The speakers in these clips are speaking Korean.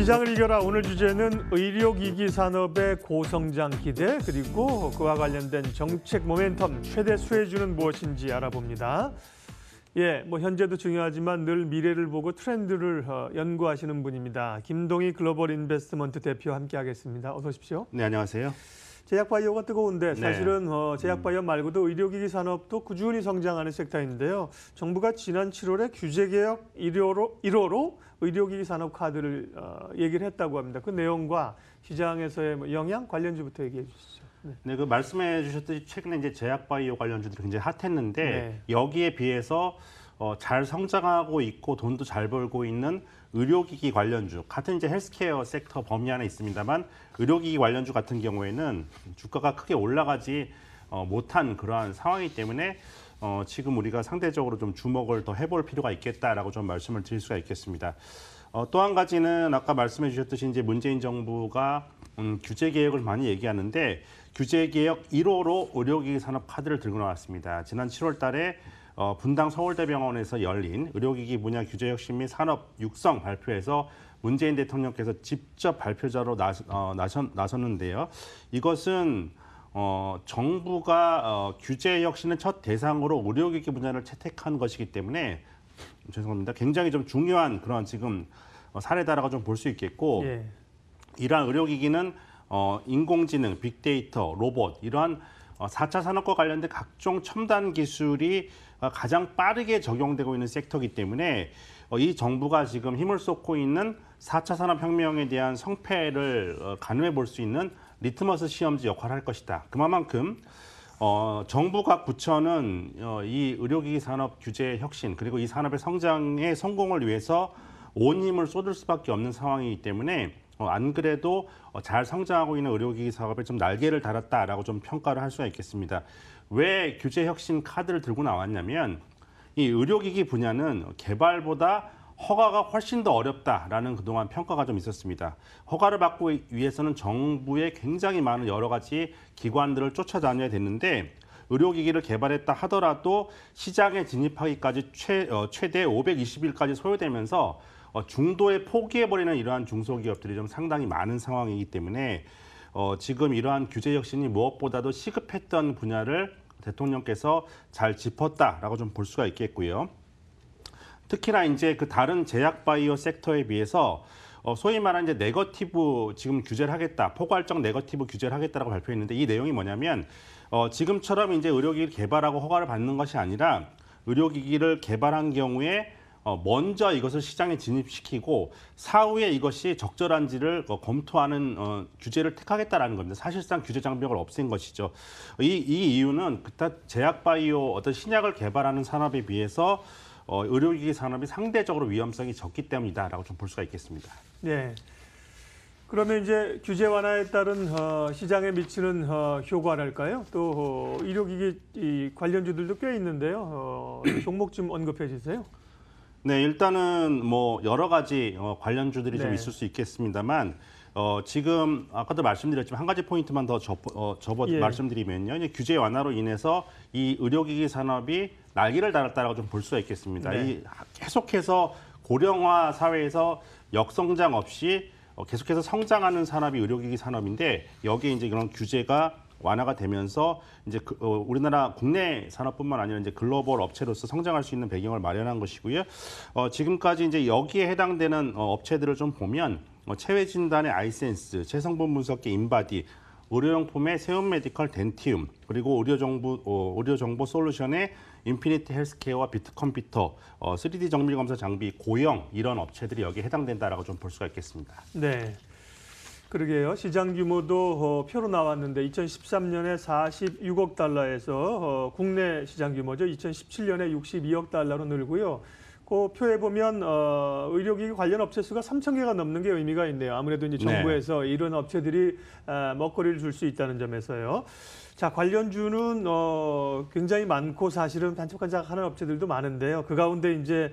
시장을 이겨라. 오늘 주제는 의료기기 산업의 고성장 기대 그리고 그와 관련된 정책 모멘텀 최대 수혜주는 무엇인지 알아봅니다. 현재도 중요하지만 늘 미래를 보고 트렌드를 연구하시는 분입니다. 김동희 글로벌 인베스트먼트 대표와 함께하겠습니다. 어서 오십시오. 네, 안녕하세요. 제약바이오가 뜨거운데 사실은 제약바이오 말고도 의료기기 산업도 꾸준히 성장하는 섹터인데요. 정부가 지난 7월에 규제개혁 1호로 의료기기 산업 카드를 얘기를 했다고 합니다. 그 내용과 시장에서의 영향 관련주부터 얘기해 주시죠. 네, 그 말씀해 주셨듯이 최근에 이제 제약바이오 관련주들이 굉장히 핫했는데 여기에 비해서 잘 성장하고 있고 돈도 잘 벌고 있는 의료기기 관련주, 같은 이제 헬스케어 섹터 범위 안에 있습니다만 의료기기 관련주 같은 경우에는 주가가 크게 올라가지 못한 그러한 상황이기 때문에 지금 우리가 상대적으로 좀 주목을 더 해볼 필요가 있겠다라고 좀 말씀을 드릴 수가 있겠습니다. 또 한 가지는 아까 말씀해 주셨듯이 이제 문재인 정부가 규제 개혁을 많이 얘기하는데 규제 개혁 1호로 의료기기 산업 카드를 들고 나왔습니다. 지난 7월 달에 분당 서울대병원에서 열린 의료기기 분야 규제 혁신 및 산업 육성 발표에서 문재인 대통령께서 직접 발표자로 나섰는데요. 이것은 정부가 규제 혁신의 첫 대상으로 의료기기 분야를 채택한 것이기 때문에 죄송합니다. 굉장히 좀 중요한 그런 지금 사례다라고 좀 볼 수 있겠고 이러한 의료기기는 인공지능, 빅데이터, 로봇 이러한 4차 산업과 관련된 각종 첨단 기술이 가장 빠르게 적용되고 있는 섹터이기 때문에 이 정부가 지금 힘을 쏟고 있는 4차 산업혁명에 대한 성패를 가늠해 볼 수 있는 리트머스 시험지 역할을 할 것이다. 그만큼 정부가 부처는 이 의료기기 산업 규제 혁신 그리고 이 산업의 성장의 성공을 위해서 온 힘을 쏟을 수밖에 없는 상황이기 때문에 안 그래도 잘 성장하고 있는 의료기기 사업에 좀 날개를 달았다라고 좀 평가를 할 수가 있겠습니다. 왜 규제 혁신 카드를 들고 나왔냐면 이 의료기기 분야는 개발보다 허가가 훨씬 더 어렵다라는 그동안 평가가 좀 있었습니다. 허가를 받고 위해서는 정부의 굉장히 많은 여러 가지 기관들을 쫓아다녀야 됐는데 의료기기를 개발했다 하더라도 시장에 진입하기까지 최대 520일까지 소요되면서 중도에 포기해버리는 이러한 중소기업들이 좀 상당히 많은 상황이기 때문에 지금 이러한 규제 혁신이 무엇보다도 시급했던 분야를 대통령께서 잘 짚었다라고 좀 볼 수가 있겠고요. 특히나 이제 그 다른 제약바이오 섹터에 비해서 소위 말하는 이제 네거티브 지금 규제를 하겠다, 포괄적 네거티브 규제를 하겠다라고 발표했는데 이 내용이 뭐냐면 지금처럼 이제 의료기기를 개발하고 허가를 받는 것이 아니라 의료기기를 개발한 경우에 먼저 이것을 시장에 진입시키고 사후에 이것이 적절한지를 검토하는 규제를 택하겠다라는 겁니다. 사실상 규제 장벽을 없앤 것이죠. 이 이유는 그딴 제약바이오 어떤 신약을 개발하는 산업에 비해서 의료기기 산업이 상대적으로 위험성이 적기 때문이다라고 좀 볼 수가 있겠습니다. 네. 그러면 이제 규제 완화에 따른 시장에 미치는 효과랄까요? 또 의료기기 관련주들도 꽤 있는데요. 종목 좀 언급해 주세요. 네, 일단은 뭐 여러 가지 관련주들이 좀 있을 수 있겠습니다만 지금 아까도 말씀드렸지만 한 가지 포인트만 더 말씀드리면요. 이제 규제 완화로 인해서 이 의료기기 산업이 날개를 달았다라고 좀 볼 수가 있겠습니다. 이 계속해서 고령화 사회에서 역성장 없이 계속해서 성장하는 산업이 의료기기 산업인데 여기에 이제 그런 규제가 완화가 되면서 이제 우리나라 국내 산업뿐만 아니라 이제 글로벌 업체로서 성장할 수 있는 배경을 마련한 것이고요. 지금까지 이제 여기에 해당되는 업체들을 좀 보면 체외 진단의 아이센스, 체성분 분석기 인바디, 의료용품의 세움메디컬 덴티움, 그리고 의료정보 솔루션의 인피니티 헬스케어와 비트컴퓨터, 3D 정밀 검사 장비, 고영 이런 업체들이 여기에 해당된다라고 좀 볼 수가 있겠습니다. 네. 그러게요. 시장 규모도 표로 나왔는데 2013년에 46억 달러에서 국내 시장 규모죠. 2017년에 62억 달러로 늘고요. 그 표에 보면 의료기기 관련 업체 수가 3,000개가 넘는 게 의미가 있네요. 아무래도 이제 정부에서 이런 업체들이 먹거리를 줄 수 있다는 점에서요. 자, 관련주는 굉장히 많고 사실은 반짝반짝하는 업체들도 많은데요. 그 가운데 이제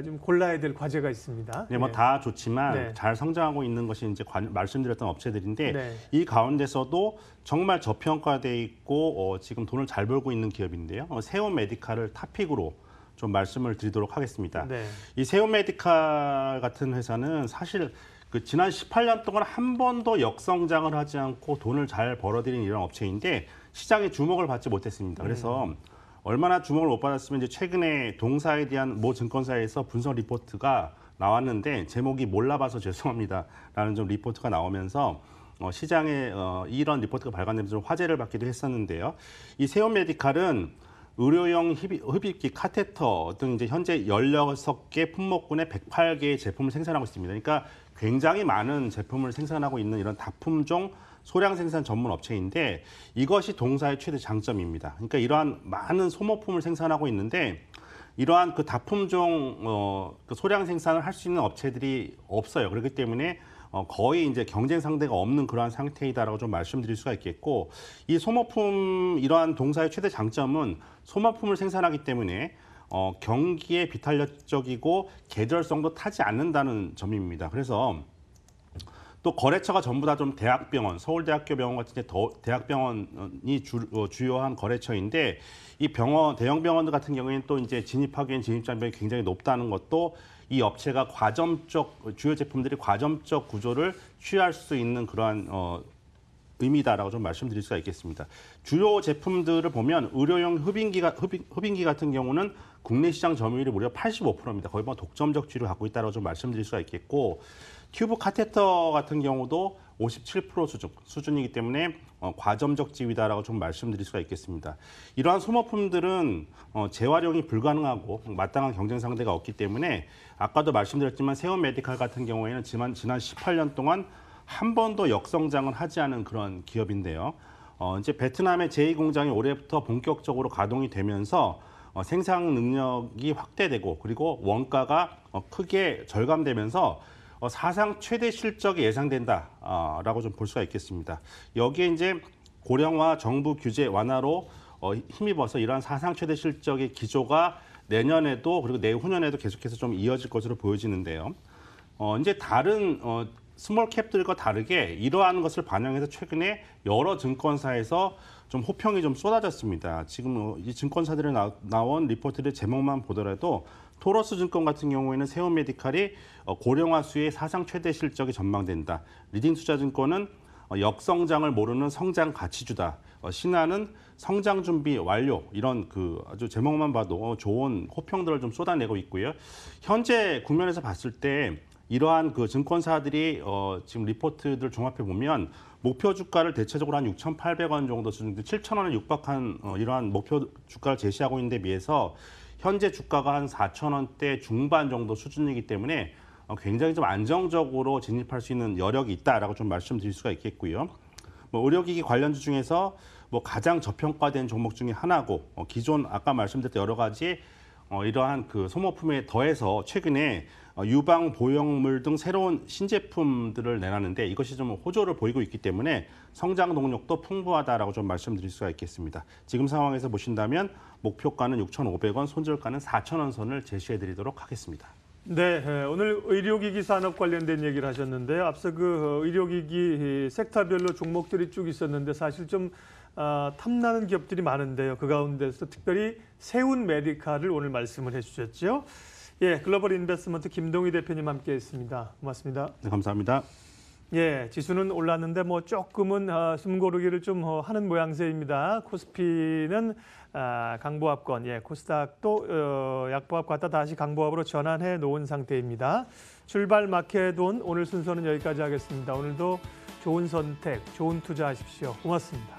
좀 골라야 될 과제가 있습니다. 네, 뭐 다 좋지만 잘 성장하고 있는 것이 이제 말씀드렸던 업체들인데 이 가운데서도 정말 저평가돼 있고 지금 돈을 잘 벌고 있는 기업인데요. 세움메디칼을 탑픽으로 좀 말씀을 드리도록 하겠습니다. 이 세움메디칼 같은 회사는 사실 그 지난 18년 동안 한 번도 역성장을 하지 않고 돈을 잘 벌어들인 이런 업체인데 시장의 주목을 받지 못했습니다. 그래서 얼마나 주목을 못 받았으면 이제 최근에 동사에 대한 모 증권사에서 분석 리포트가 나왔는데 제목이 몰라봐서 죄송합니다라는 좀 리포트가 나오면서 시장에 이런 리포트가 발간되면서 좀 화제를 받기도 했었는데요. 이 세온메디칼은 의료용 흡입기 카테터 등 이제 현재 16개 품목군의 108개의 제품을 생산하고 있습니다. 그러니까 굉장히 많은 제품을 생산하고 있는 이런 다품종 소량 생산 전문 업체인데 이것이 동사의 최대 장점입니다. 그러니까 이러한 많은 소모품을 생산하고 있는데 이러한 그 다품종 그 소량 생산을 할 수 있는 업체들이 없어요. 그렇기 때문에 거의 이제 경쟁 상대가 없는 그러한 상태이다라고 좀 말씀드릴 수가 있겠고 이 소모품 이러한 동사의 최대 장점은 소모품을 생산하기 때문에 경기에 비탄력적이고 계절성도 타지 않는다는 점입니다. 그래서 또 거래처가 전부 다 좀 대학병원, 서울대학교 병원 같은 대학병원이 주요한 거래처인데 이 병원, 대형 병원들 같은 경우에는 또 이제 진입하기엔 진입장벽이 굉장히 높다는 것도 이 업체가 주요 제품들이 과점적 구조를 취할 수 있는 그러한 의미다라고 좀 말씀드릴 수가 있겠습니다. 주요 제품들을 보면 의료용 흡인기 같은 경우는 국내 시장 점유율이 무려 85%입니다. 거의 뭐 독점적 지위를 갖고 있다고 좀 말씀드릴 수가 있겠고 튜브 카테터 같은 경우도 57% 수준이기 때문에 과점적 지위다라고 좀 말씀드릴 수가 있겠습니다. 이러한 소모품들은 재활용이 불가능하고 마땅한 경쟁 상대가 없기 때문에 아까도 말씀드렸지만 세온메디칼 같은 경우에는 지난 18년 동안 한 번도 역성장을 하지 않은 그런 기업인데요. 이제 베트남의 제2공장이 올해부터 본격적으로 가동이 되면서 생산 능력이 확대되고 그리고 원가가 크게 절감되면서 사상 최대 실적이 예상된다라고 좀 볼 수가 있겠습니다. 여기에 이제 고령화 정부 규제 완화로 힘입어서 이러한 사상 최대 실적의 기조가 내년에도 그리고 내후년에도 계속해서 좀 이어질 것으로 보여지는데요. 이제 다른 스몰캡들과 다르게 이러한 것을 반영해서 최근에 여러 증권사에서 좀 호평이 좀 쏟아졌습니다. 지금 이 증권사들에 나온 리포트의 제목만 보더라도 토러스 증권 같은 경우에는 세온메디칼이 고령화 수의 사상 최대 실적이 전망된다. 리딩투자증권은 역성장을 모르는 성장 가치주다. 신한은 성장 준비 완료. 이런 그 아주 제목만 봐도 좋은 호평들을 좀 쏟아내고 있고요. 현재 국면에서 봤을 때 이러한 그 증권사들이 지금 리포트들 종합해 보면 목표 주가를 대체적으로 한 6,800원 정도 수준, 7,000원에 육박한 이러한 목표 주가를 제시하고 있는 데 비해서 현재 주가가 한 4,000원대 중반 정도 수준이기 때문에 굉장히 좀 안정적으로 진입할 수 있는 여력이 있다라고 좀 말씀드릴 수가 있겠고요. 뭐 의료기기 관련주 중에서 뭐 가장 저평가된 종목 중에 하나고 기존 아까 말씀드렸던 여러 가지 이러한 그 소모품에 더해서 최근에 유방 보형물 등 새로운 신제품들을 내놨는데 이것이 좀 호조를 보이고 있기 때문에 성장 동력도 풍부하다라고 좀 말씀드릴 수가 있겠습니다. 지금 상황에서 보신다면 목표가는 6,500원, 손절가는 4,000원 선을 제시해드리도록 하겠습니다. 네, 오늘 의료기기 산업 관련된 얘기를 하셨는데요. 앞서 그 의료기기 섹터별로 종목들이 쭉 있었는데 사실 좀 탐나는 기업들이 많은데요. 그 가운데서 특별히 세온메디칼을 오늘 말씀을 해주셨죠. 예, 글로벌 인베스트먼트 김동희 대표님 함께했습니다. 고맙습니다. 네, 감사합니다. 예, 지수는 올랐는데 뭐 조금은 숨고르기를 좀 하는 모양새입니다. 코스피는 강보합권, 예, 코스닥도 약보합 갔다 다시 강보합으로 전환해 놓은 상태입니다. 출발 마켓온 오늘 순서는 여기까지 하겠습니다. 오늘도 좋은 선택, 좋은 투자하십시오. 고맙습니다.